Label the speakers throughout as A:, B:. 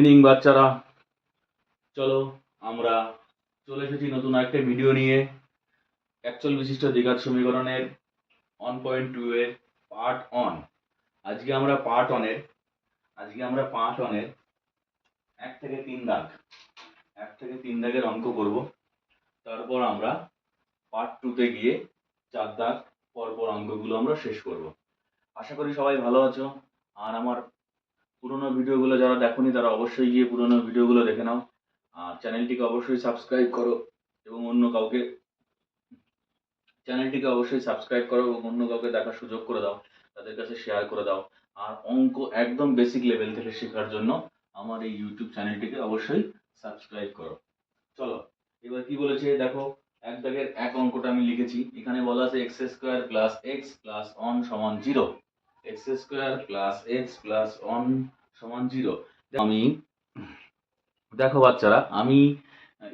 A: Evening বাচ্চারা, চলো আমরা চলে এসেছি নতুন একটা ভিডিও নিয়ে। অ্যাকচুয়াল বিশিষ্ট দ্বিঘাত সমীকরণের 1.2 এর পার্ট অন। আজকে আমরা পার্ট অনের 1 থেকে 3 দাগের অঙ্ক করব। তারপর আমরা পার্ট 2 তে গিয়ে 4 দাগ পরপর অঙ্কগুলো আমরা শেষ করব। আশা করি সবাই ভালো আছো। আর আমার পুরোনো ভিডিওগুলো যারা দেখোনি তারা অবশ্যই গিয়ে পুরোনো ভিডিওগুলো দেখে নাও। আর চ্যানেলটিকে অবশ্যই সাবস্ক্রাইব করো এবং অন্য কাউকে দেখার সুযোগ করে দাও, তাদের কাছে শেয়ার করে দাও। আর অঙ্ক একদম বেসিক লেভেল থেকে শেখার জন্য আমার এই ইউটিউব চ্যানেলটিকে অবশ্যই সাবস্ক্রাইব করো। চলো এবার কি বলেছে দেখো, 1 দাগের 1 অঙ্কটা আমি লিখেছি। এখানে বলা আছে x square plus x plus 1 সমান 0। x square plus x plus 1 সমান 0। আমি দেখো বাচ্চারা, আমি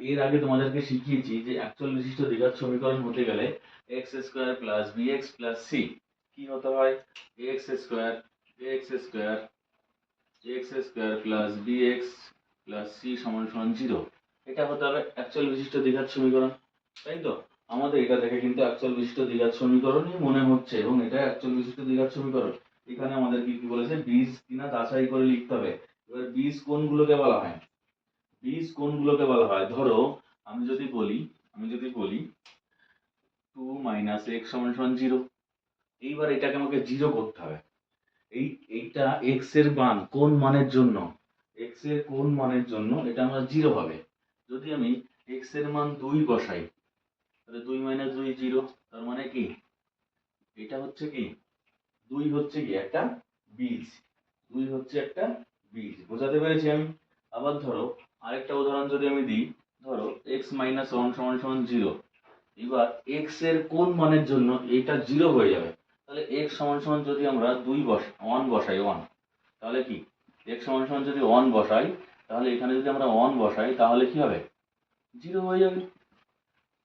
A: এর আগে তোমাদেরকে শিখিয়েছি যে অ্যাকচুয়াল বিশিষ্ট দ্বিঘাত সমীকরণ হতে গেলে x square plus bx plus c কি হতে হয়, x square plus bx plus c সমান সমান 0। এটা হতে হবে অ্যাকচুয়াল বিশিষ্ট দ্বিঘাত সমীকরণ, তাই তো? আমাদের এটা দেখে কিন্তু অ্যাকচুয়াল বিশিষ্ট দ্বিঘাত সমীকরণই মনে হচ্ছে এবং এটা অ্যাকচুয়াল বিশিষ্ট দ্বিঘাত সমীকরণ। এখানে আমাদের কি কি বলেছে, বীজ কিনা যাচাই করে লিখতে হবে। এবার বীজ কোনগুলোকে বলা হয়, ধরো আমি যদি বলি 2 মাইনাস x সমান সমান 0। এইবার এটাকে আমাকে 0 করতে হবে। এইটা x এর মান কোন মানের জন্য, এটা আমার 0 হবে। যদি আমি x এর মান 2 বসাই তাহলে 2 মাইনাস 2 0। তার মানে কি এটা হচ্ছে কি 2 হচ্ছে কি একটা বীজ, বোঝাতে পেরেছি আমি? আবার ধরো আরেকটা উদাহরণ যদি আমি দিই, ধরো x মাইনাস 1 সমান সমান 0। এবার x এর কোন মানের জন্য এটা 0 হয়ে যাবে। তাহলে x সমান সমান যদি আমরা 1 বসাই, তাহলে কি x সমান সমান যদি 1 বসাই, তাহলে এখানে যদি আমরা 1 বসাই তাহলে কি হবে, 0 হয়ে যাবে।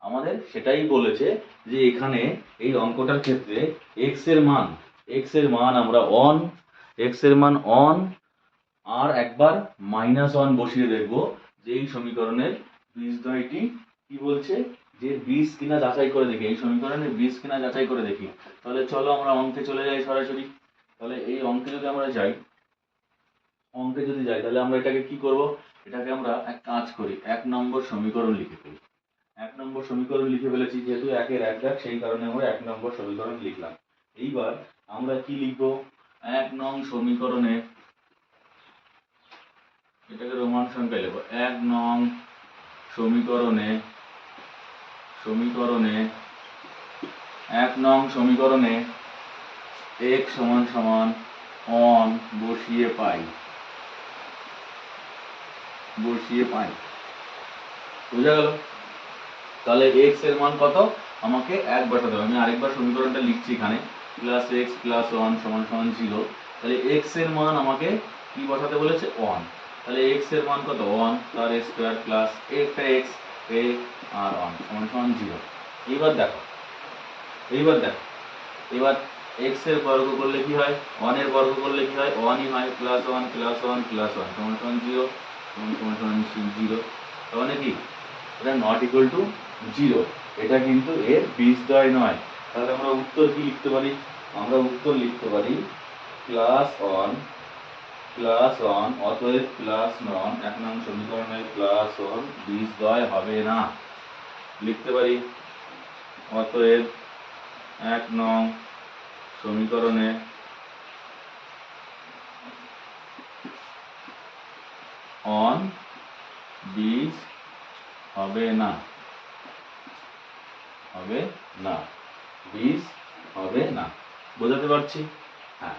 A: আমাদের সেটাই বলেছে যে এখানে এই অঙ্কটার ক্ষেত্রে x এর মান আমরা 1 আর একবার -1 বসিয়ে দেখব যে এই সমীকরণের বীজদ্বয়টি কি বলছে, যে বীজ কিনা যাচাই করে দেখি, এই সমীকরণের বীজ কিনা যাচাই করে দেখি। তাহলে চলো আমরা অঙ্কে চলে যাই সরাসরি। তাহলে এই অঙ্কে যদি আমরা যাই, তাহলে আমরা এটাকে কি করব, এটাকে আমরা এক কাজ করি, 1 নম্বর সমীকরণ লিখে ফেলি। 1 নম্বর সমীকরণ লিখে ফেলেছি, যেহেতু 1 এর 1 দাগ সেই কারণে আমরা 1 নম্বর সমীকরণ লিখলাম। এইবার আমরা কি লিখব, 1 নং সমীকরণে, এটাকে রোমান সংখ্যায় লিখব, 1 নং সমীকরণে 1 নং সমীকরণে x সমান সমান 1 বসিয়ে পাই। বুঝা গেল? তাহলে x এর মান কত, আমাকে 1 বসাতে হবে। আমি আরেকবার সমীকরণটা লিখছি এখানে, প্লাস x প্লাস 1 সমান সমান 0। তাহলে x এর মান আমাকে কি বসাতে বলেছে, 1। তাহলে x এর মান কত, 1 তার স্কয়ার প্লাস একটা x a আর 1 সমান সমান 0। এবার দেখো এবার x এর বর্গ করলে কি হয়, 1 এর বর্গ করলে কি হয়, 1ই হয়, প্লাস 1 প্লাস 1 প্লাস 1 সমান সমান 0 সমান সমান 0। তার মানে কি এটা নট ইকুয়াল টু 0, এটা কিন্তু এর বীজদ্বয় নয়। তাহলে আমরা উত্তর কি লিখতে পারি, প্লাস 1 অতএব প্লাস 1 1 নং সমীকরণের প্লাস 1 বীজদ্বয় হবে না। লিখতে পারি অতএব 1 নং সমীকরণে বীজ হবে না, বোঝাতে পারছি? হ্যাঁ।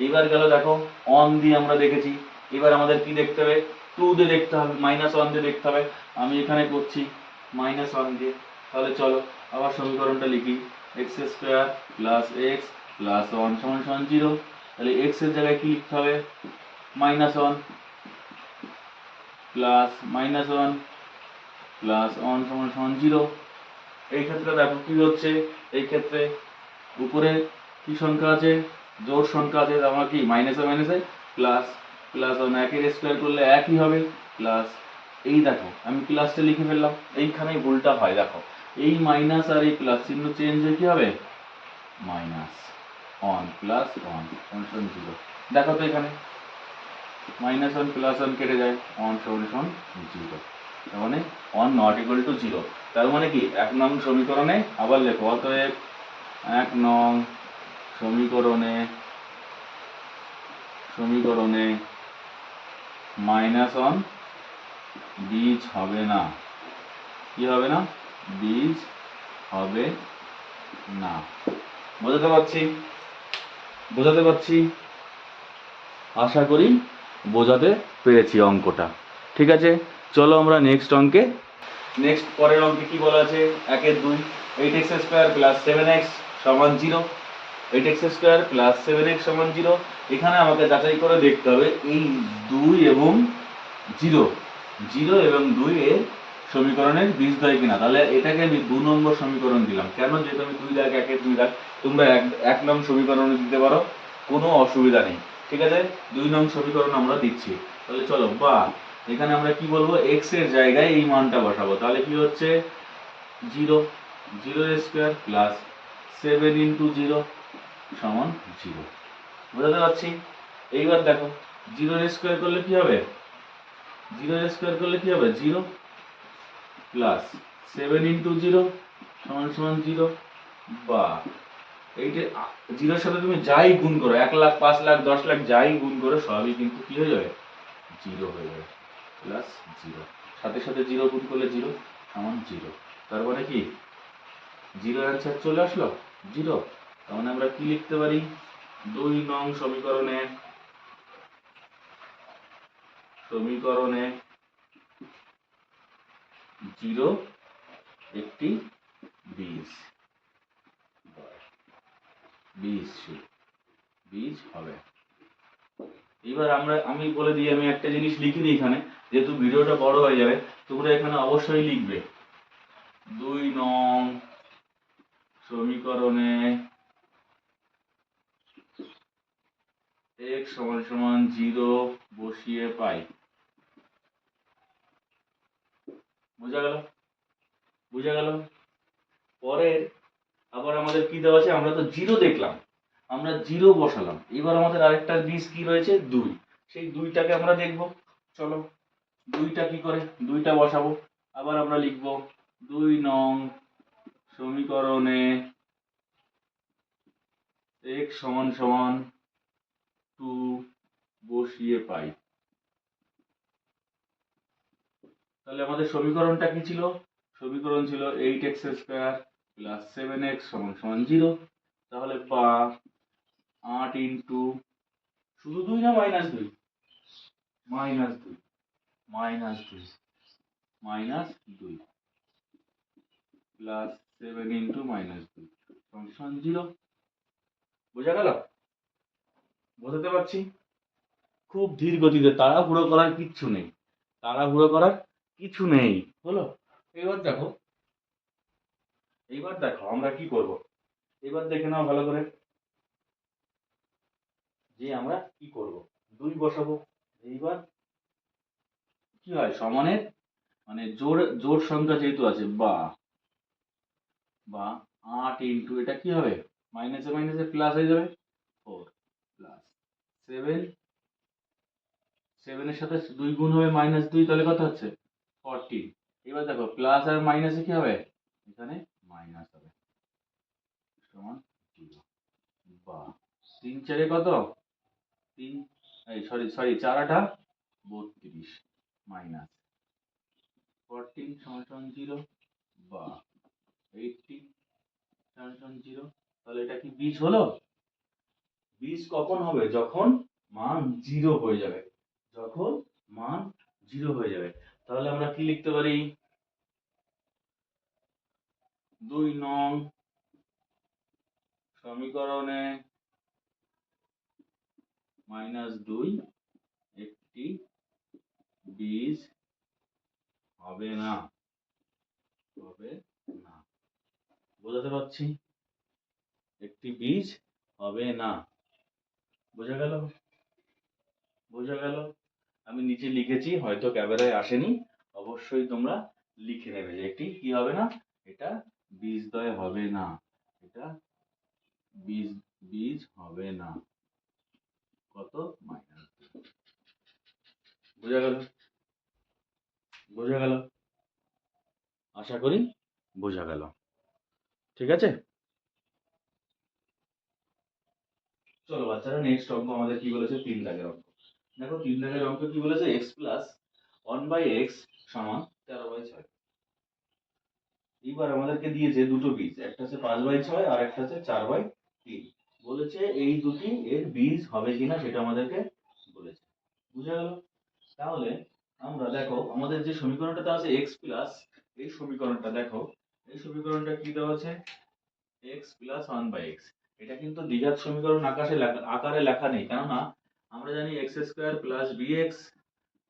A: এইবার গেল দেখো, অন দিয়ে আমরা দেখেছি, এবার আমাদের কি দেখতে হবে, 2 দিয়ে দেখতে হবে, -1 দিয়ে দেখতে হবে। আমি এখানে করছি -1 দিয়ে। তাহলে চলো আবার সমীকরণটা লিখি, x square plus x plus 1 সমান সমান 0। তাহলে x এর জায়গায় কি লিখতে হবে, -1 প্লাস -1 প্লাস 1 সমান সমান 0। এই ক্ষেত্রে দেখো কি হচ্ছে, এই ক্ষেত্রে উপরে কি সংখ্যা আছে, জোড় সংখ্যা আছে, আমরা কি মাইনাসে মাইনাসে প্লাস, প্লাস 1 একের স্কোয়ার করলে একই হবে প্লাস, এই দেখো আমি প্লাসটা লিখে ফেললাম, এইখানেই ভুলটা হয় দেখো, এই মাইনাস আর এই প্লাস চিহ্ন চেঞ্জ হয়ে কি হবে মাইনাস 1 প্লাস 1 সমান 0। দেখো তো এখানে -1 প্লাস 1 কেটে যায়, 1 সমান 0, তার মানে 1 নট ইকুয়াল টু 0। তার মানে কি 1 নং সমীকরণে আবার লেখো, অতএব 1 নং সমীকরণে -1 বীজ হবে না। কি হবে না? বীজ হবে না। বোঝাতে পারছি? আশা করি বোঝাতে পেরেছি অঙ্কটা। ঠিক আছে, চলো আমরা নেক্সট পরের অঙ্কে কি বলা আছে, 1/2 8x স্কয়ার প্লাস 7x সমান 0। 8x স্কয়ার প্লাস 7x সমান 0। এখানে আমাকে যাচাই করে দেখতে হবে এই 2 এবং 0 এবং 2 এর সমীকরণের বীজদ্বয় কিনা। তাহলে এটাকে আমি 2 নম্বর সমীকরণ দিলাম। কেন? যেহেতু আমি 2 দাগ 1 2 দাগ, তোমরা 1 নং সমীকরণে দিতে পারো, কোনো অসুবিধা নেই। ঠিক আছে, 2 নং সমীকরণ আমরা দিচ্ছি। তাহলে চলো, বা এখানে আমরা কি বলবো, x এর জায়গায় এই মানটা বসাবো। তাহলে কি হচ্ছে 0 স্কয়ার প্লাস 7 ইন্টু 0 সমান 0। বুঝতে পারছি? এইবার দেখো 0 স্কয়ার করলে কি হবে, 0 প্লাস 7 ইন্টু 0 সমান 0। বা এইটা 0 সাথে তুমি যাই গুণ করো, 1 লাখ 5 লাখ 10 লাখ যাই গুণ করো সবই কিন্তু কি হয়ে যাবে 0 হয়ে যাবে, প্লাস 0 সাথে সাথে 0 গুণ করলে 0 সমান 0। তার মানে কি 0 অ্যান্সার চলে আসলো 0। তার মানে আমরা কি লিখতে পারি, 2 নং সমীকরণে 0 একটি বীজ হবে। এবার আমি বলে দিই, আমি একটা জিনিস লিখে দিই এখানে, যেহেতু ভিডিওটা বড় হয়ে যাবে, তোমরা এখানে অবশ্যই লিখবে 2 নং সমীকরণে x সমান 0 বসিয়ে পাই। বোঝা গেল? পরের আবার আমাদের কি দেওয়া আছে, আমরা তো 0 দেখলাম, আমরা 0 বসালাম। এবার আমাদের আরেকটা বীজ কি রয়েছে 2, সেই 2টাকে আমরা দেখব। চলো 2টা কি করে, 2টা বসাবো। আবার আমরা লিখব 2 নং সমীকরণে x সমান 2 বসিয়ে পাই। তাহলে আমাদের সমীকরণটা কি ছিল, সমীকরণ ছিল 8x স্কয়ার প্লাস 7x সমান 0। তাহলে বা 8 ইন্টু শুধু 2 না -2, -2 প্লাস 7 ইন্টু -2 সমান 0। বোঝা গেল? বোঝাতে পারছি? খুব ধীর গতিতে, তাড়াহুড়ো করার কিছু নেই। হলো? এবার দেখো আমরা কি করব। এবার দেখে নাও ভালো করে যে আমরা কি করব। 2 বসাবো। এইবার কি হয়, সমানের মানে জোড় সংখ্যা যেহেতু আছে, বা 8 ইন্টু এটা কি হবে, মাইনাসে মাইনাসে প্লাস হয়ে যাবে 4 প্লাস 7 এর সাথে 2 গুণ হবে -2, তাহলে কত হচ্ছে 14। এবার দেখো প্লাস আর মাইনাসে কি হবে, এখানে মাইনাস হবে, সমান 0। বা 3 4 কত, 3 এই সরি 4 8 32 মাইনাস 14 সমান 0। বা 80 সমান 0। তাহলে এটা কি বীজ হলো? বীজ কখন হবে, যখন মান 0 হয়ে যাবে, তাহলে আমরা কি লিখতে পারি, 2 নং সমীকরণে -2 একটি বীজ হবে না। বোঝাতে পারছি? একটি বীজ হবে না। বোঝা গেল? বোঝা গেল? আমি নিচে লিখেছি, হয়তো ক্যামেরায় আসেনি, অবশ্যই তোমরা লিখে নেবে যে এটি কি হবে না, এটা বীজদ্বয় হবে না, এটা বীজ বীজ হবে না। কত? মাইনাস। বোঝা গেল? বোঝা গেল? আশা করি বোঝা গেল। ঠিক আছে, চলো বাচ্চারা নেক্সট অঙ্ক আমাদের কি বলেছে, 3 দাগের অঙ্ক। দেখো 3 দাগের অঙ্ক কি বলেছে, x প্লাস 1/x সমান 13/6। এইবার আমাদেরকে দিয়েছে দুটো বীজ, একটা হচ্ছে 5/6 আর একটা হচ্ছে 4/3। বলেছে এই দুটি এর বীজ হবে কিনা সেটা আমাদেরকে বলেছে। বুঝা গেল? তাহলে আমরা দেখো আমাদের যে সমীকরণটা আছে x প্লাস, এই সমীকরণটা দেখো, এই সমীকরণটা কি দেওয়া আছে, x প্লাস 1/x। এটা কিন্তু দ্বিঘাত সমীকরণ আকারে লেখা নেই, কেননা আমরা জানি x square plus b x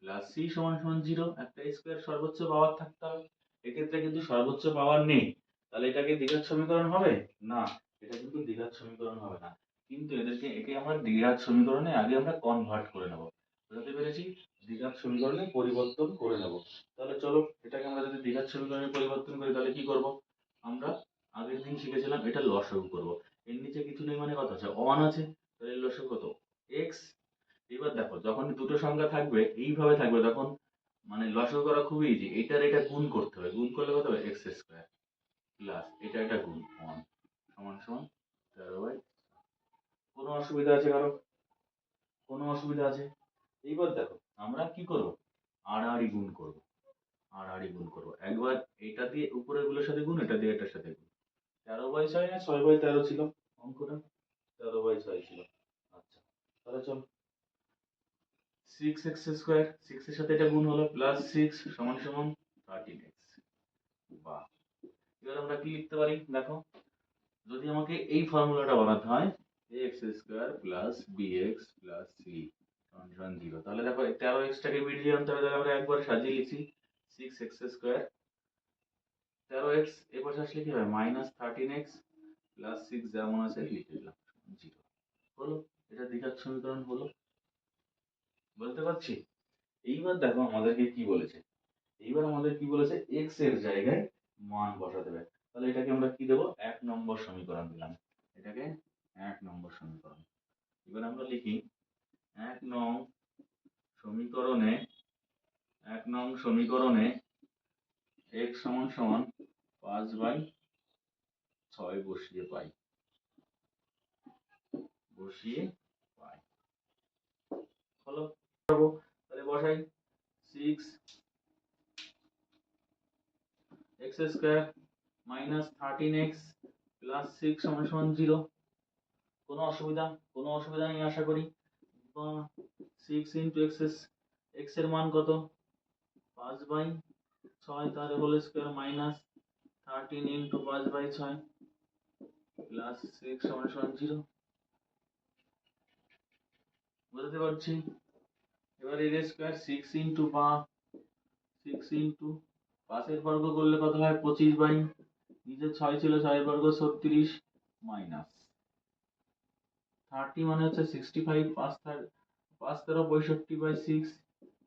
A: plus c সমান সমান 0। একটা স্কোয়ার সর্বোচ্চ পাওয়ার থাকতে হবে, এক্ষেত্রে কিন্তু সর্বোচ্চ পাওয়ার নেই। তাহলে এটাকে দ্বিঘাত সমীকরণ হবে না, এটা কিন্তু দ্বিঘাত সমীকরণ হবে না। কিন্তু একে আমরা দ্বিঘাত সমীকরণে আগে আমরা কনভার্ট করে নেব। বুঝতে পেরেছি? দ্বিঘাত সমীকরণে পরিবর্তন করে নেব। তাহলে চলো এটাকে আমরা যদি দ্বিঘাত সমীকরণে পরিবর্তন করি তাহলে কি করব, আমরা আগের দিন শিখেছিলাম এটা লসাগু করব। এর নিচে কিছু নেই মানে কত আছে, 1 আছে, তাহলে লসাগু কত, x। এবার দেখো যখন দুটো সংখ্যা থাকবে এইভাবে থাকবে তখন মানে লসাগু করা খুবই ইজি, এটার এটা গুণ করতে হবে, গুণ করলে কত হবে, এক্স স্কোয়ার প্লাস এটা এটা গুণ 1 সমান সমান 13/। কোনো অসুবিধা আছে কারো? কোনো অসুবিধা আছে? এইবার দেখো আমরা কি করব, আড়াআড়ি গুণ করব, আড়াআড়ি গুণ করব। একবার এটা দিয়ে উপরের গুলোর সাথে গুণ, এটা দিয়ে এটার সাথে গুণ। 13/6 না 6/13 ছিল অঙ্কটা? 13/6 ছিল। আচ্ছা, তাহলে চল 6x স্কোয়ার, 6 এর সাথে এটা গুণ হলো প্লাস 6 সমান সমান 13x। বাহ, এবার আমরা কি লিখতে পারি দেখো, যদি আমাকে এই ফর্মুলাটা বানাতে হয় ax square plus bx plus c সমান সমান 0, তাহলে দেখো 13x টাকে মিডিয়ে আনতে হবে, তাহলে আমরা একবার সাজিয়ে লিখছি 6x স্কোয়ার 13x, এ পাশে আসলে কি হয় মাইনাস 13x প্লাস 6 যেমন আছে লিখে দিলাম 0। হলো, এটা দ্বিঘাত সমীকরণ হলো। বলতে পারছি? এইবার দেখো আমাদেরকে কি বলেছে, এইবার আমাদের কি বলেছে, x এর জায়গায় মান বসাতে হবে। তাহলে এটাকে আমরা কি দেবো, 1 নম্বর সমীকরণ দিলাম, এটাকে 1 নম্বর সমীকরণ। এবার আমরা লিখি 1 নং সমীকরণে, 1 নং সমীকরণে x সমান সমান 5/6 বসিয়ে পাই, বসিয়ে পাই। হলো, তাহলে বসাই 6x square minus 13x plus 6 সমান সমান 0। কোনো অসুবিধা? কোনো অসুবিধা নেই আশা করি। 6 ইন্টু এক্স এর মান কত, 5/6, তার whole square minus 13 into 5/6 plus 6 সমান সমান 0। বুঝতে পারছি? এবার এর স্কোয়ার 6 ইন্টু 5 এর বর্গ করলে কত হয়, 25 নিচে 6 ছিল, 6 এর বর্গ 36 মাইনাস 30 মানে হচ্ছে 65, 5 13 65/6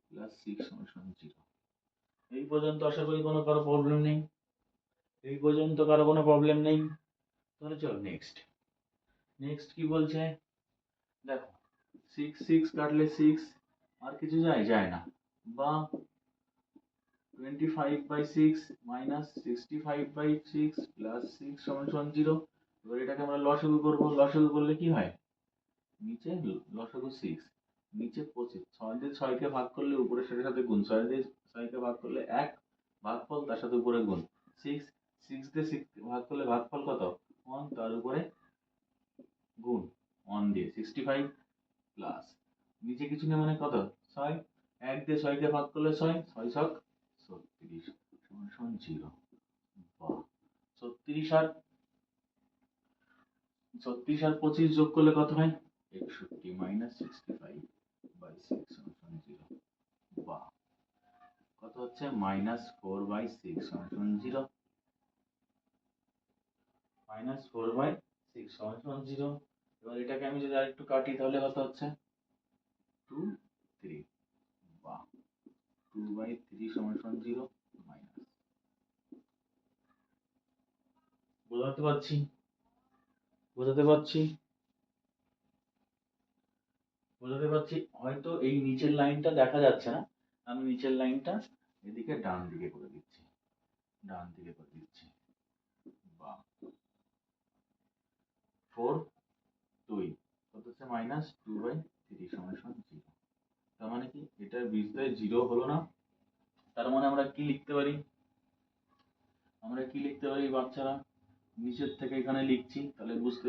A: প্লাস 6 সমান সমান 0। এই পর্যন্ত আশা করি কোনো কারো প্রবলেম নেই, এই পর্যন্ত কারো কোনো প্রবলেম নেই। তাহলে চল নেক্সট, নেক্সট কি বলছে দেখো, 6 6 কাটলে 6, আর কিছু যায় যায় না, বা 25/6 মাইনাস 65/6 প্লাস 6 সমান সমান 0। এবার এটাকে আমরা লসাগু করব, লসাগু করলে কি হয়, নিচে লসাগু 6, নিচে 25, 6 দিয়ে 6 কে ভাগ করলে উপরের সাথে সাথে গুণ, 6 দিয়ে 6 কে ভাগ করলে 1 ভাগফল, তার সাথে উপরে গুণ 6, 6 দিয়ে 6 ভাগ করলে ভাগফল কত 1, তার উপরে গুণ 1 দিয়ে 65 প্লাস নিচে কিছু নেই মানে কত 6, 1 দিয়ে 6 কে ভাগ করলে 6, 6 ছক 36 সমান সমান 0। বাহ, 36 আর 25 যোগ করলে কত হয়, 61 মাইনাস 65/6 সমান সমান 0। বাহ, কত হচ্ছে -4/6 সমান সমান 0, -4/6 সমান সমান 0। এবার এটাকে আমি যদি আরেকটু কাটি তাহলে কত হচ্ছে 2 3 বা 2/3 সমান সমান 0 মাইনাস। বোঝাতে পারছি? বোঝাতে পারছি? বোঝাতে পারছি? হয়তো এই নিচের লাইনটা দেখা যাচ্ছে না, আমি নিচের লাইনটা এদিকে ডান দিকে করে দিচ্ছি, ডান দিকে করে দিচ্ছি। বা 4 2 কত হচ্ছে মাইনাস 2/3 সমান সমান 0। তার মানে কি এটার বীজদ্বয় 0 হলো না? তার মানে আমরা কি লিখতে পারি? আমরা কি লিখতে পারি বাচ্চারা? নিচের থেকে এখানে লিখছি, তাহলে বুঝতে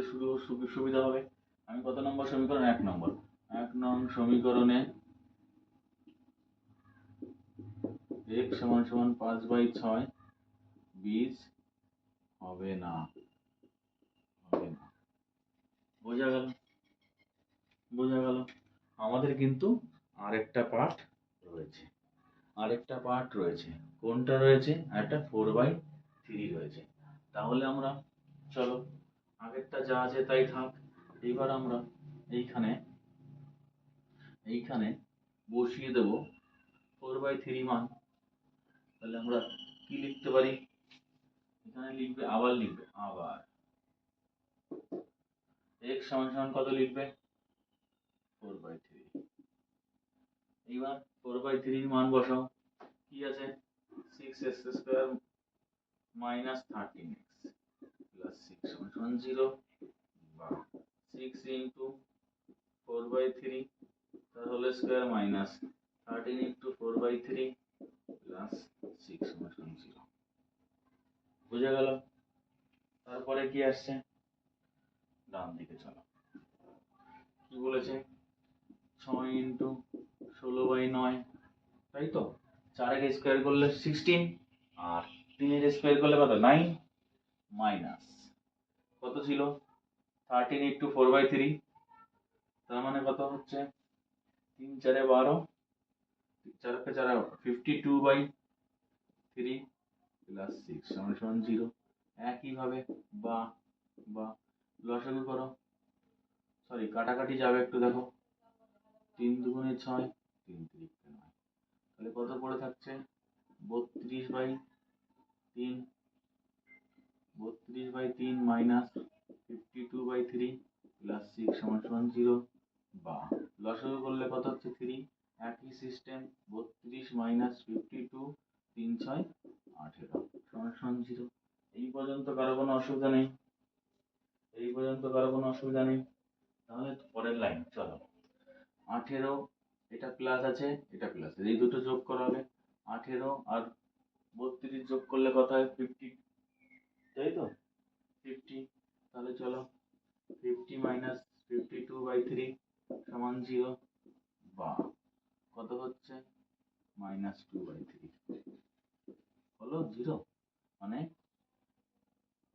A: সুবিধা হবে। আমি কত নম্বর সমীকরণ? 1 নম্বর। 1 নং সমীকরণে x সমান সমান 5/6 বীজ হবে না, হবে না। বোঝা গেল? বোঝা গেল? আমাদের কিন্তু আরেকটা পার্ট রয়েছে, আরেকটা পার্ট রয়েছে। কোনটা রয়েছে? একটা 4/3 রয়েছে। তাহলে আমরা চলো আগেরটা যা আছে তাই থাক। এবার আমরা এইখানে এইখানে বসিয়ে দেব 4/3 মান। তাহলে আমরা কি লিখতে পারি? এখানে লিখবে, আবার লিখবে, আবার x সমান সমান কত লিখবে? 4/3। এবার 4/3 মান বসাও। কি আছে? 6x² মাইনাস 13x প্লাস 6 সমান সমান 0 বা 6 ইন্টু 4/3 তার whole square minus 13 into 4/3 plus 6 সমান সমান 0। বুঝা গেল? তারপরে কি আসছে? ডান দিকে চলো। কি বলেছে? 6 ইন্টু 16/9, তাই তো? 4 এর স্কয়ার করলে 16 আর 3 এর স্কয়ার করলে কত? 9 মাইনাস কত ছিল? 13 ইন্টু 4/3, তার মানে কত হচ্ছে? 3 4 12, 4 4 52/3 প্লাস 6 সমান সমান 0। একইভাবে বা বা লসাগু করো, সরি কাটাকাটি যাবে একটু দেখো। 3 দুগুণে 6, 3 তিরিকে 9, তাহলে কত পড়ে থাকছে? 32/3, 32/3 মাইনাস 52/3 প্লাস 6 সমান সমান 0 বা লসাগু করলে কত হচ্ছে? 3। একই সিস্টেম, 32 মাইনাস 52, 3 6 18 সমান সমান 0। এই পর্যন্ত কারো কোনো অসুবিধা নেই? এই পর্যন্ত কারো কোনো অসুবিধা নেই? তাহলে পরের লাইন চলো। 18, এটা প্লাস আছে, এটা প্লাস আছে, এই দুটো যোগ করা হবে। 18 আর 32 যোগ করলে কত হয়? 50, তাই তো? 50, তাহলে চলো 50 মাইনাস 52/3 সমান 0 বা কত হচ্ছে? মাইনাস 2/3 হলো 0। মানে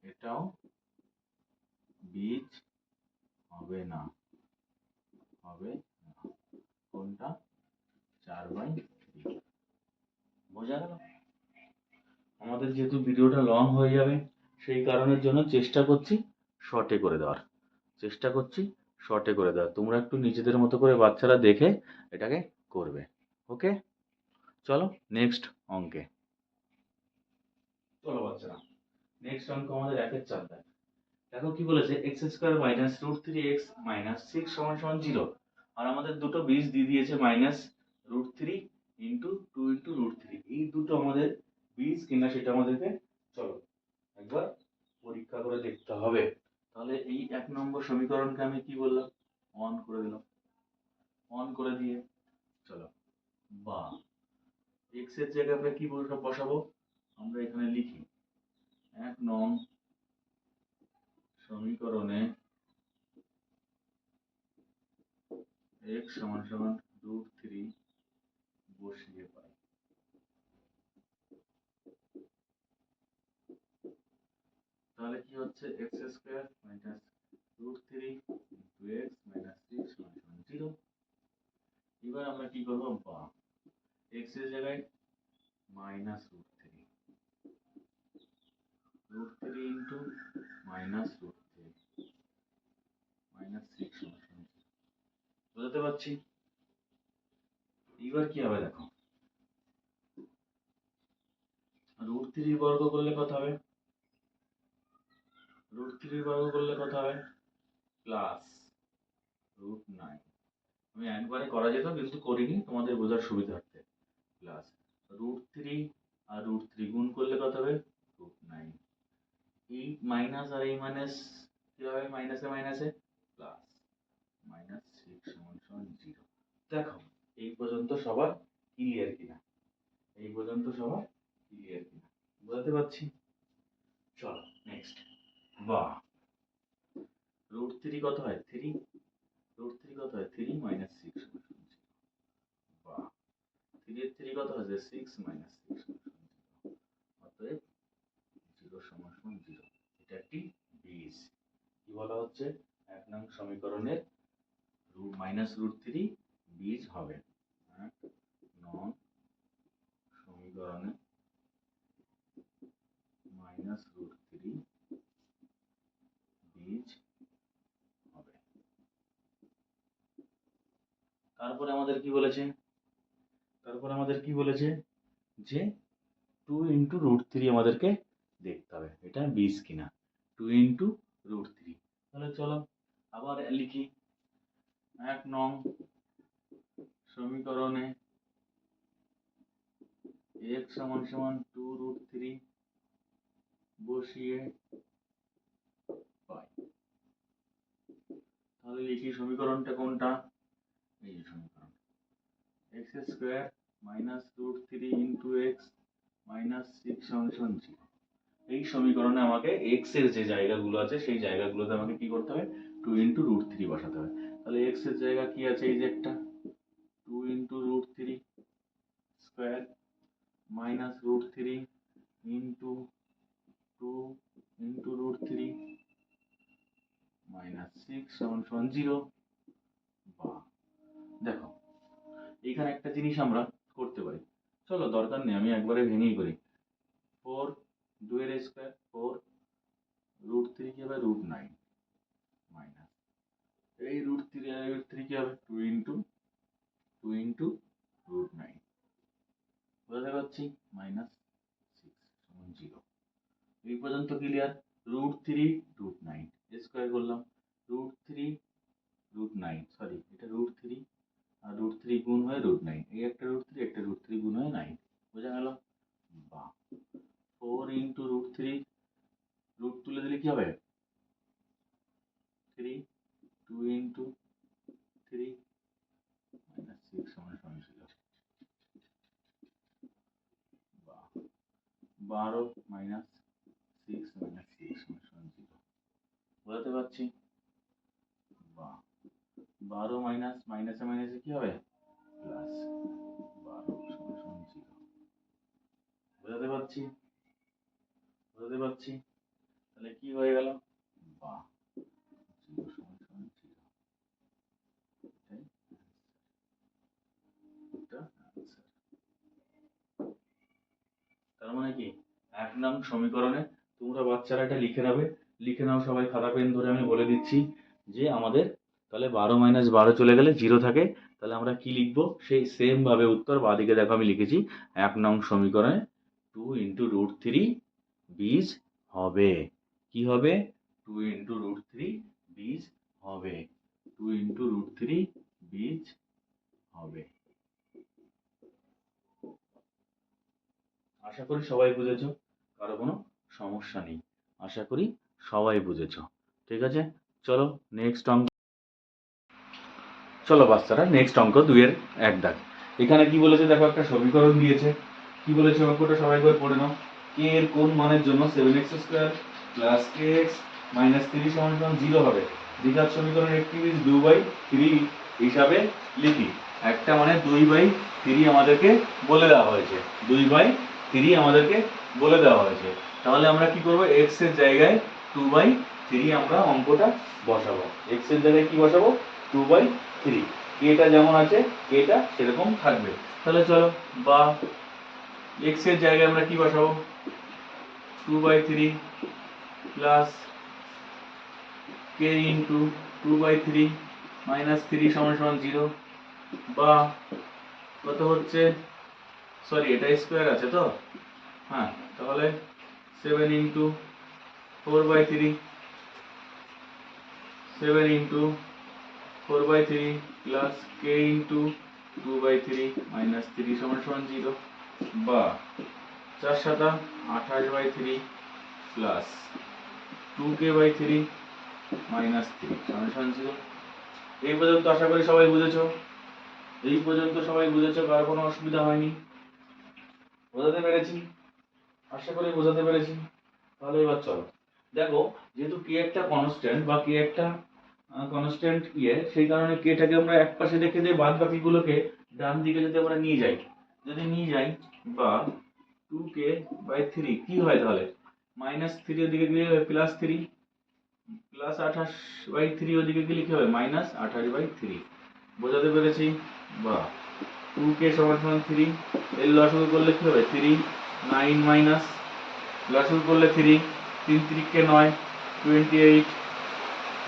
A: এটাও বীজ হবে না, হবে না। কোনটা? 4/3। বোঝা গেল? আমাদের যেহেতু ভিডিওটা লং হয়ে যাবে, সেই কারণের জন্য চেষ্টা করছি শর্টে করে দেওয়ার, চেষ্টা করছি শর্টে করে দেওয়ার। তোমরা একটু নিজেদের মতো করে বাচ্চারা দেখে এটাকে করবে। ওকে, চলো নেক্সট অঙ্কে চলো বাচ্চারা। নেক্সট অঙ্ক আমাদের 1/4 দেখ। দেখো কি বলেছে? x² মাইনাস √3x মাইনাস 6 সমান সমান 0। আর আমাদের দুটো বীজ দিয়ে দিয়েছে মাইনাস √3 ইন্টু 2 ইন্টু √3। এই দুটো আমাদের বীজ কিনা সেটা আমাদেরকে চলো একবার পরীক্ষা করে দেখতে হবে। তাহলে এই 1 নম্বর সমীকরণকে আমি কি বললাম? অন করে দিলাম। অন করে দিয়ে চলো বা x এর জায়গায় আমরা কি বসাবো? আমরা এখানে লিখি 1 নং সমীকরণে x সমান সমান √3 বসিয়ে পাই। তাহলে কি হচ্ছে? x² minus √3 into x minus 6 সমান সমান 0। এবার আমরা কি করবো? বা x এর জায়গায় মাইনাস √3 ইন্টু মাইনাস √3 মাইনাস 6 সমান সমান 0। বুঝতে পারছি? এবার কি হবে দেখো, √3 বর্গ করলে কত হবে, √3 বর্গ করলে কত হবে, প্লাস √9। আমি একবারে করা যেত কিন্তু করিনি তোমাদের বোঝার সুবিধার্থে। প্লাস √3 আর √3 গুণ করলে কত হবে, √9। এই মাইনাস আর এই মাইনাস কি হবে, মাইনাসে মাইনাসে প্লাস, -6 = 0। দেখো এই পর্যন্ত সবার ক্লিয়ার কিনা, এই পর্যন্ত সবার ক্লিয়ার কিনা বুঝতে পারছি। চলো নেক্সট। বা √3 কত হয়, 3, √3 কত হয়, 3 - 6 = 0। বা 3 এর 3 কত আছে, 6 - 6 = 0। অতএব 0 = 0। এটা একটি বীজ। কি বলা হচ্ছে, 1 নং সমীকরণের -√3 বীজ হবে। 1 নং সমীকরণে -√3 বীজ হবে। তারপরে আমাদের কি বলেছে, যে 2 × √3 আমাদেরকে দেখতে হবে এটা বীজ কিনা, 2 × √3। তাহলে চলো আবার লিখি, 1 নং সমীকরণে x = 2√3 বসিয়ে পাই। তাহলে লিখি সমীকরণটা কোনটা, এই যে সমীকরণ, x² - √3 × x - 6 = 0। এই সমীকরণে আমাকে x এর যে জায়গাগুলো আছে সেই জায়গাগুলোতে আমাকে কি করতে হবে, 2 × √3 বসাতে হবে। তাহলে x এর জায়গা কি আছে, এই যে একটা 2 × √3 স্কয়ার -√3 × 2 × √3 -6 = 0। বা দেখো এখানে একটা জিনিস আমরা করতে পারি, চলো দরকার নেই আমি একবারে ভেঙেই করি। 4 2 এর স্কয়ার 4 √3 কি হবে, √9 মাইনাস এই √3 আর √3 কি হবে, 2 × √9 বুঝতে পারছি, -6 = 0। এই পর্যন্ত ক্লিয়ার। √3 √9 স্কয়ার করলাম, √3 √9 সরি এটা √3 আর √3 গুণ হয়ে √9, এই একটা √3 একটা √3 গুণ হয়ে 9 বোঝা গেল। বা 4 × √3 রুট তুলে দিলে কি হবে, 3 2 × 3 -6 = 0। বা 12 - 6 - 6 = 0 বুঝতে পারছি। বা 12 মাইনাসে মাইনাসে কি হবে, প্লাস 12 = 0 বুঝতে পারছি। তাহলে কি হয়ে গেল, বা 0 = 0। তার মানে কি, 1 নং সমীকরণে তোমরা বাচ্চারা এটা লিখে নাও সবাই খাতা পেন ধরে, আমি বলে দিচ্ছি যে আমাদের তাহলে 12 - 12 চলে গেলে 0 থাকে, তাহলে আমরা কি লিখব, সেই সেম ভাবে উত্তর বাঁদিকে দেখো আমি লিখেছি, 1 নং সমীকরণে 2 × √3 বীজ হবে। কি হবে, 2 × √3 বীজ হবে, 2 × √3 বীজ হবে। আশা করি সবাই বুঝেছো, কারো কোনো সমস্যা নেই, আশা করি সবাই বুঝেছো। ঠিক আছে, চলো নেক্সট অঙ্ক। চলো বাচ্চারা নেক্সট অঙ্ক 2 এর 1 দাগ। এখানে কি বলেছে দেখো, একটা সমীকরণ দিয়েছে, কি বলেছে অঙ্কটা সবাই করে পড়ে নাও। k এর কোন মানের জন্য 7x² + kx - 3 = 0 হবে, দ্বিঘাত সমীকরণের একটি বীজ 2/3 হিসাবে লিখি। একটা মানে 2/3 আমাদেরকে বলে দেওয়া হয়েছে, 2/3 আমাদেরকে বলে দেওয়া হয়েছে। তাহলে আমরা কি করব, x এর জায়গায় 2/3 আমরা অঙ্কটা বসাবো। x এর জায়গায় কি বসাবো, 2/3। এটা যেমন আছে এটা সেরকম থাকবে। তাহলে চলো, বা x এর জায়গায় আমরা কি বসাবো, 2/3 প্লাস k × 2/3 - 3 = 0। বা কত হচ্ছে, সরি এটা স্কোয়ার আছে তো, হ্যাঁ তাহলে 7 × 4/3, 7 × 4/3 প্লাস k × 2/3 মাইনাস 3 = 0, বা 4×7 = 28/3 প্লাস 2k/3 মাইনাস 3 = 0। এই পর্যন্ত আশা করি সবাই বুঝেছো, এই পর্যন্ত সবাই বুঝেছো, কার কোনো অসুবিধা হয়নি? বোঝাতে পেরেছি? আশা করি বোঝাতে পেরেছি। তাহলে এবার চলো দেখো, যেহেতু কে একটা কনস্ট্যান্ট বা কে একটা কনস্ট্যান্ট সেই কারণে কেটাকে আমরা এক পাশে রেখে দিয়ে বাদ বাকিগুলোকে ডান দিকে যদি আমরা নিয়ে যাই, বা 2k/3 কি হয় তাহলে -3 ওদিকে গেলে +3, প্লাস 28/3 ওদিকে গেলে কি হবে -28/3। বোঝাতে পেরেছি? বা 2k = 3, এর লসাগু করলে কি হবে 3, 9 মাইনাস লসাগু করলে 3, 3 3 9, 28।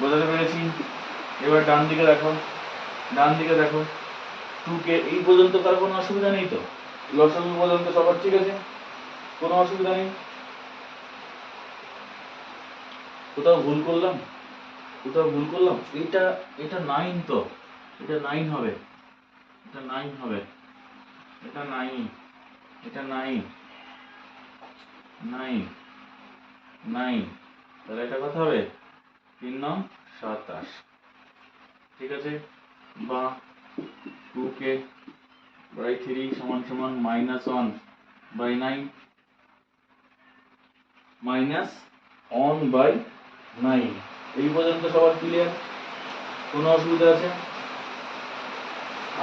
A: বোঝাতে পেরেছি? এবার ডান দিকে দেখো, 2k এই পর্যন্ত কার কোনো অসুবিধা নেই তো? লসাগু পর্যন্ত সবার ঠিক আছে, কোনো অসুবিধা নেই? কোথাও ভুল করলাম? এটা 9 তো, এটা 9 হবে, এটা 9 হবে, এটা 9, এটা 9, 9, 9, তাহলে এটা কত হবে 3 9 27, ঠিক আছে? বা 2k/3 = -1/9 -1/9। এই পর্যন্ত সবার ক্লিয়ার? কোনো অসুবিধা আছে?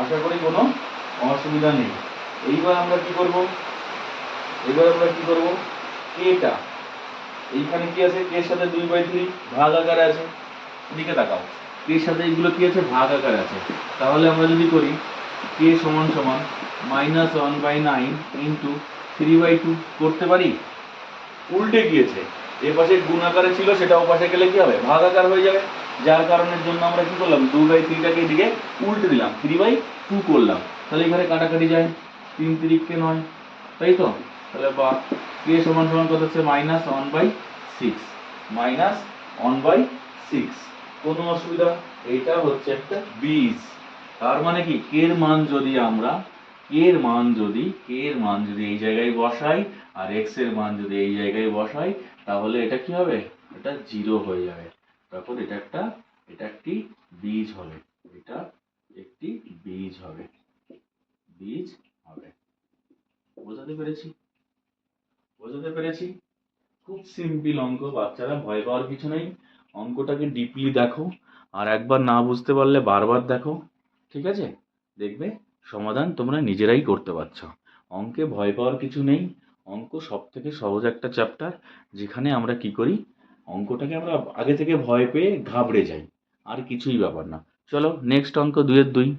A: আশা করি কোনো অসুবিধা নেই। এইবার আমরা কি করব, কেটা এইখানে কি আছে, কে এর সাথে 2/3 ভাগ আকারে আছে, এদিকে তাকাও, কে এর সাথে এগুলো কি আছে, ভাগ আকারে আছে। তাহলে আমরা যদি করি কে সমান সমান -1/9 × 3/2 করতে পারি? উল্টে গিয়েছে, এ পাশে গুণ আকারে ছিল, সেটা ও পাশে গেলে কি হবে ভাগ আকার হয়ে যাবে, যার কারণের জন্য আমরা কি করলাম 2/3টাকে এদিকে উল্টে দিলাম, 3/2 করলাম। তাহলে এখানে কাটাকাটি যায়, 3 3 9, তাই তো? তাহলে বা কে সমান সমান কত হচ্ছে -1/6, -1/6। কোনো অসুবিধা? এটা হচ্ছে একটা বীজ। তার মানে কি কে এর মান যদি আমরা কে এর মান যদি এই জায়গায় বসাই আর এক্স এর মান যদি এই জায়গায় বসাই, তাহলে এটা কি হবে, এটা 0 হয়ে যাবে। তখন এটা একটি বীজ হবে, এটা একটি বীজ হবে, বীজ হবে। বোঝাতে পেরেছি? খুব সিম্পল অঙ্ক, বাচ্চারা ভয় পাওয়ার কিছু নেই। অঙ্কটাকে ডিপলি দেখো, আর একবার না বুঝতে পারলে বারবার দেখো, ঠিক আছে? দেখবে সমাধান তোমরা নিজেরাই করতে পারছো। অঙ্কে ভয় পাওয়ার কিছু নেই। অঙ্ক সব থেকে সহজ একটা চ্যাপ্টার, যেখানে আমরা কি করি, অঙ্কটাকে আমরা আগে থেকে ভয় পেয়ে ঘাবড়ে যাই, আর কিছুই ব্যাপার না। চলো নেক্সট অঙ্ক 2-2।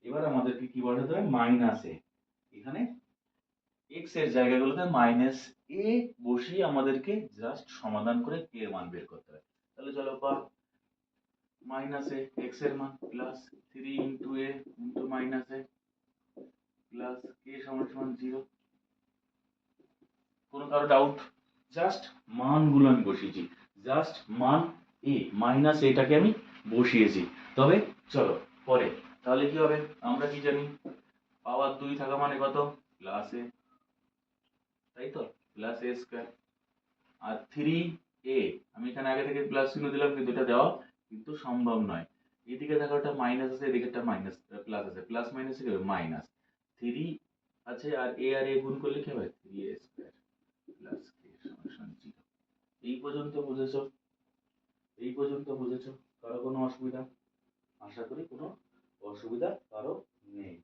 A: এবার আমাদেরকে কি বসাতে হবে, মাইনাসে, এখানে এক্স এর জায়গাগুলোতে -a বসিয়ে আমাদেরকে জাস্ট সমাধান করে কে এর মান বের করতে হবে। তাহলে চলো বা -a এক্স এর মান plus 3 × a × -a plus k = 0। কোনো কারো ডাউট? জাস্ট মানগুলো আমি বসিয়েছি, জাস্ট মান a এটাকে আমি বসিয়েছি। তবে চলো পরে, তাহলে কি হবে, আমরা কি জানি পাওয়ার 2 থাকা মানে কত প্লাস a, তাই তো, plus a square. R 3a আমি এখানে আগে থেকে প্লাস চিহ্ন দিলাম, কিন্তু এটা দেওয়া কিন্তু সম্ভব নয়। এদিকে দেখো একটা মাইনাস আছে, এদিকে একটা মাইনাস প্লাস আছে, প্লাস মাইনাসে কি হবে মাইনাস 3 আছে, আর a গুণ করলে কি হবে 3a স্কয়ার প্লাস k = 0। এই পর্যন্ত বুঝেছো? কারো কোনো অসুবিধা? আশা করি কোনো অসুবিধা কারো নেই,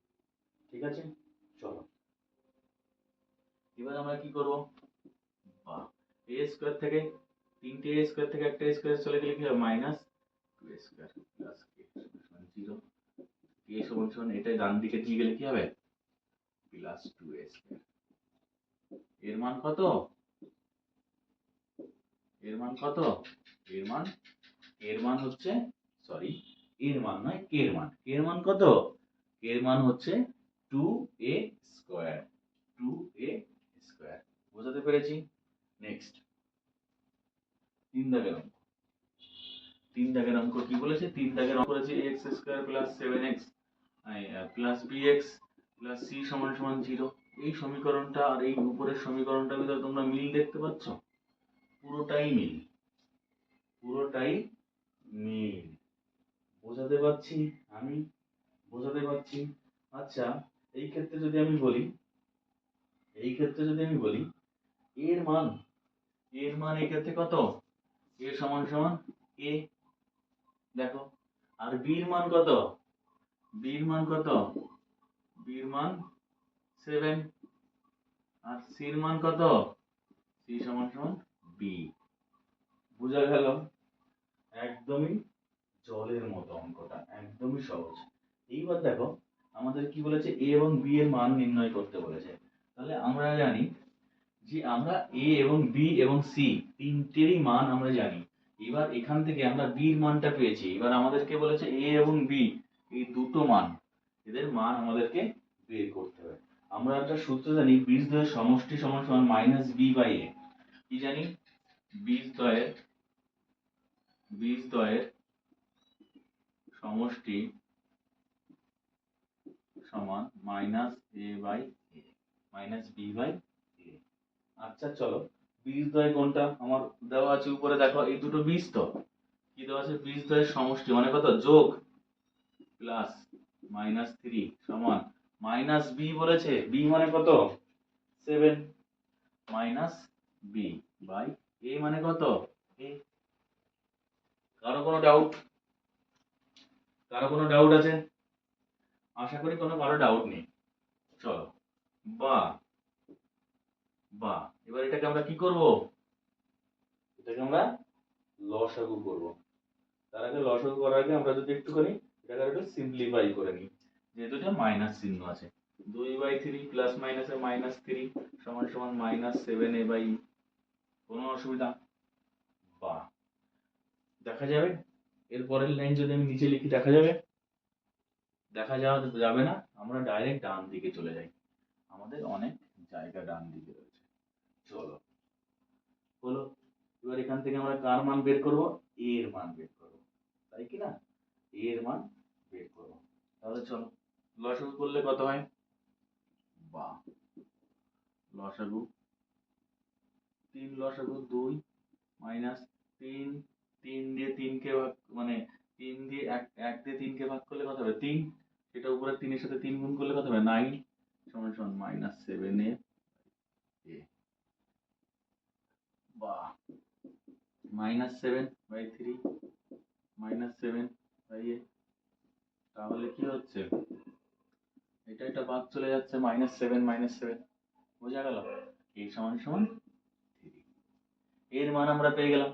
A: ঠিক আছে? চলো এবার আমরা কি করব, বা a স্কয়ার থেকে 3টে a স্কয়ার থেকে একটা স্কয়ার চলে গেলে কি হবে -2a square plus k = 0। k সমান এটা ডান দিকে দিয়ে গেলে কি হবে প্লাস 2a স্কয়ার। এর মান কত, এর মান কত, এর মান হচ্ছে, সরি এর মান নয় কে এর মান, কে এর মান কত এর মান হচ্ছে 2a স্কয়ার, 2a স্কয়ার। বোঝাতে পেরেছি? নেক্সট 3 দাগের অঙ্ক। 3 দাগের অঙ্ক কি বলেছে? 3 দাগের অঙ্ক বলেছে x square plus 7x plus bx plus c সমান সমান 0। এই সমীকরণটা আর এই উপরের সমীকরণটার ভিতরে তোমরা মিল দেখতে পাচ্ছ? পুরোটাই মিল, পুরোটাই মিল। বোঝাতে পারছি? আমি বোঝাতে পারছি? আচ্ছা, এই ক্ষেত্রে যদি আমি বলি, এই ক্ষেত্রে যদি আমি বলি এর মান, এর মান এই ক্ষেত্রে কত? a সমান সমান a, দেখো। আর b এর মান কত? b এর মান কত? b এর মান 7। আর c এর মান কত? c সমান সমান b। বোঝা গেল? একদমই জলের মতো অঙ্কটা, একদমই সহজ। এইবার দেখো আমাদের কি বলেছে? a এবং b এর মান নির্ণয় করতে বলেছে। তাহলে আমরা জানি যে আমরা a এবং b এবং c তিনটেরই মান আমরা জানি। এবার এখান থেকে আমরা b এর মানটা পেয়েছি। এবার আমাদেরকে বলেছে a এবং b এই দুটো মান, এদের মান আমাদেরকে বের করতে হবে। আমরা একটা সূত্র জানি, বীজদ্বয়ের সমষ্টি সমান সমান মাইনাস b বাই a। কি জানি? বীজদ্বয়ের সমষ্টি সমান minus a by a, minus b by a। আচ্ছা চলো, বীজদ্বয় কোনটা আমার দেওয়া আছে উপরে, দেখো এই দুটো বীজ তো কি দেওয়া আছে? বীজদ্বয়ের সমষ্টি মানে কত? যোগ প্লাস মাইনাস 3 সমান মাইনাস b বলেছে, b মানে কত? 7 মাইনাস b বাই a মানে কত? a। কারো কোনো ডাউট? কারো কোনো ডাউট আছে? আশা করি কোনো কারো ডাউট নেই। চলো, বা বা এবার এটাকে আমরা কি করব? এটাকে আমরা লসাগু করব। তার আগে লসাগু করার আগে আমরা যদি একটুখানি এটাকে একটু সিম্পলিফাই করে নিই, যেহেতু এটা মাইনাস চিহ্ন আছে। 2/3 প্লাস মাইনাসে মাইনাস 3 সমান সমান মাইনাস 7a বাই, কোনো অসুবিধা? বা দেখা যাবে? এর পরের লাইন যদি আমি নিচে লিখি দেখা যাবে? দেখা যাওয়া যাবে না, আমরা ডাইরেক্ট ডান দিকে চলে যাই। আমাদের অনেক জায়গা ডান দিকে রয়েছে। চলো, হলো। এবার এখান থেকে আমরা কার মান বের করব? a এর মান বের করব, তাই কি না? a এর মান বের করব। তাহলে চলো, লসাগু করলে কত হয়? বা লসাগু 3 লসাগু 2 মাইনাস 3, 3 দিয়ে 3 কে ভাগ, মানে 3 দিয়ে 1 দিয়ে 3 কে ভাগ করলে কত হবে? 3। সেটা উপরে 3 এর সাথে 3 গুণ করলে কত হবে? 9 সমান সমান মাইনাস 7a a। বা মাইনাস 7/3 মাইনাস 7/a। তাহলে কি হচ্ছে? এটা বাদ চলে যাচ্ছে, মাইনাস 7 মাইনাস 7। বোঝা গেল? a সমান সমান 3। এর মান আমরা পেয়ে গেলাম,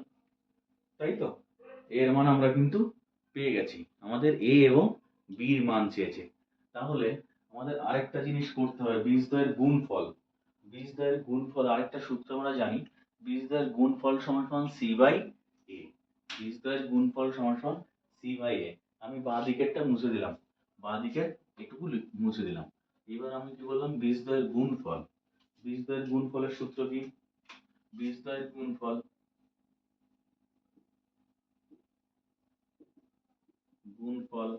A: তাই তো? এর মান আমরা কিন্তু পেয়ে গেছি। আমাদের a এবং b এর মান চেয়েছে। তাহলে আমাদের আরেকটা জিনিস করতে হবে, বীজদ্বয়ের গুণফল। বীজদ্বয়ের গুণফল আরেকটা সূত্র আমরা জানি, বীজদ্বয়ের গুণফল সমান সমান c বাই a। বীজদ্বয়ের গুণফল সমান সমান c বাই a। আমি বাঁ দিকেরটা মুছে দিলাম, বাঁ দিকের একটুকু মুছে দিলাম। এবার আমি কি বললাম? বীজদ্বয়ের গুণফল। বীজদ্বয়ের গুণফলের সূত্র কি? বীজদ্বয়ের গুণফল গুণফল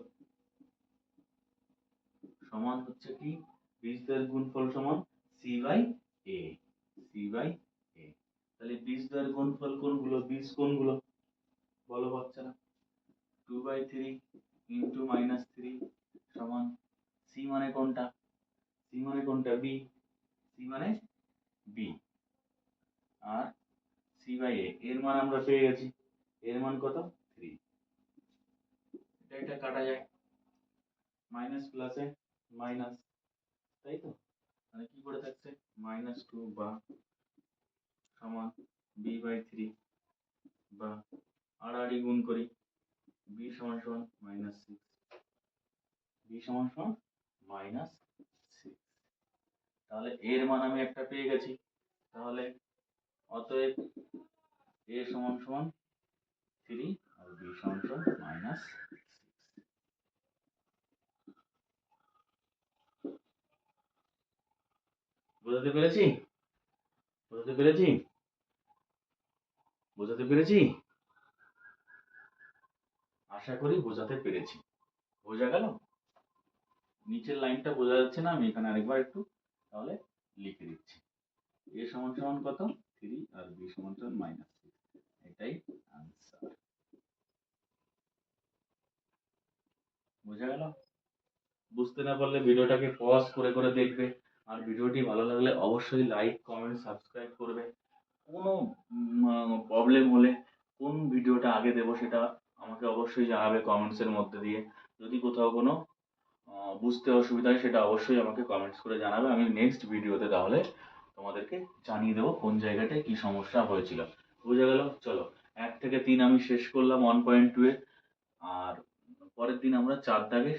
A: সমান হচ্ছে কি? বীজদ্বয়ের গুণফল সমান c by a, c by a। তাহলে বীজদ্বয়ের গুণফল কোনগুলো? বীজ কোনগুলো বলো বাচ্চারা? 2/3 ইনটু মাইনাস 3 সমান c মানে কোনটা? c মানে কোনটা? b, c মানে b। আর c বাই a এর মান আমরা পেয়ে গেছি। এর মান কত? 3। এটা কাটা যায়, মাইনাস প্লাসে মাইনাস, তাই তো? মানে কি করে থাকছে? -2 বা সমান b/3 বা আড়াআড়ি গুণ করি, b সমান সমান -6, b সমান সমান -6। তাহলে এর মান আমি একটা পেয়ে গেছি। তাহলে অতএব a সমান সমান 3 আর b সমান সমান -6। বোঝাতে পেরেছি? বোঝাতে পেরেছি? বোঝাতে পেরেছি? আশা করি বোঝাতে পেরেছি। বোঝা গেল? নিচের লাইনটা বোঝা যাচ্ছে না, আমি এখানে আরেকবার একটু তাহলে লিখে দিচ্ছি। a সমান সমান কত? 3 আর b সমান সমান -6। এটাই আনসার। বোঝা গেল? বুঝতে না পারলে ভিডিওটাকে পজ করে করে দেখবে। আর ভিডিওটি ভালো লাগলে অবশ্যই লাইক, কমেন্ট, সাবস্ক্রাইব করবে। কোনো প্রবলেম হলে কোন ভিডিওটা আগে দেবো সেটা আমাকে অবশ্যই জানাবে কমেন্টসের মধ্যে দিয়ে। যদি কোথাও কোনো বুঝতে অসুবিধা হয় সেটা অবশ্যই আমাকে কমেন্টস করে জানাবে। আমি নেক্সট ভিডিওতে তাহলে তোমাদেরকে জানিয়ে দেবো কোন জায়গাটায় কি সমস্যা হয়েছিল। বুঝে গেল? চলো, 1 থেকে 3 আমি শেষ করলাম 1.2 এ। আর পরের দিন আমরা 4 দাগে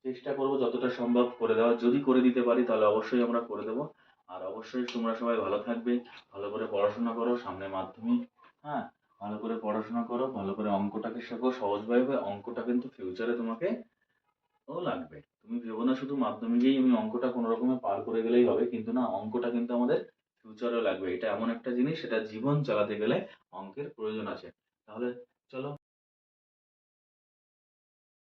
A: চেষ্টা করব যতটা সম্ভব করে দেওয়ার। যদি করে দিতে পারি তাহলে অবশ্যই আমরা করে দেবো। আর অবশ্যই তোমরা সবাই ভালো থাকবে, ভালো করে পড়াশোনা করো, সামনে মাধ্যমিক। হ্যাঁ, ভালো করে পড়াশোনা করো, ভালো করে অঙ্কটাকে শেখো সহজভাবে। অঙ্কটা কিন্তু ফিউচারে তোমাকে ও লাগবে। তুমি ভেবো না শুধু মাধ্যমিকেই আমি অঙ্কটা কোনো রকমে পার করে গেলেই হবে, কিন্তু না, অঙ্কটা কিন্তু আমাদের ফিউচারেও লাগবে। এটা এমন একটা জিনিস, সেটা জীবন চালাতে গেলে অঙ্কের প্রয়োজন আছে। তাহলে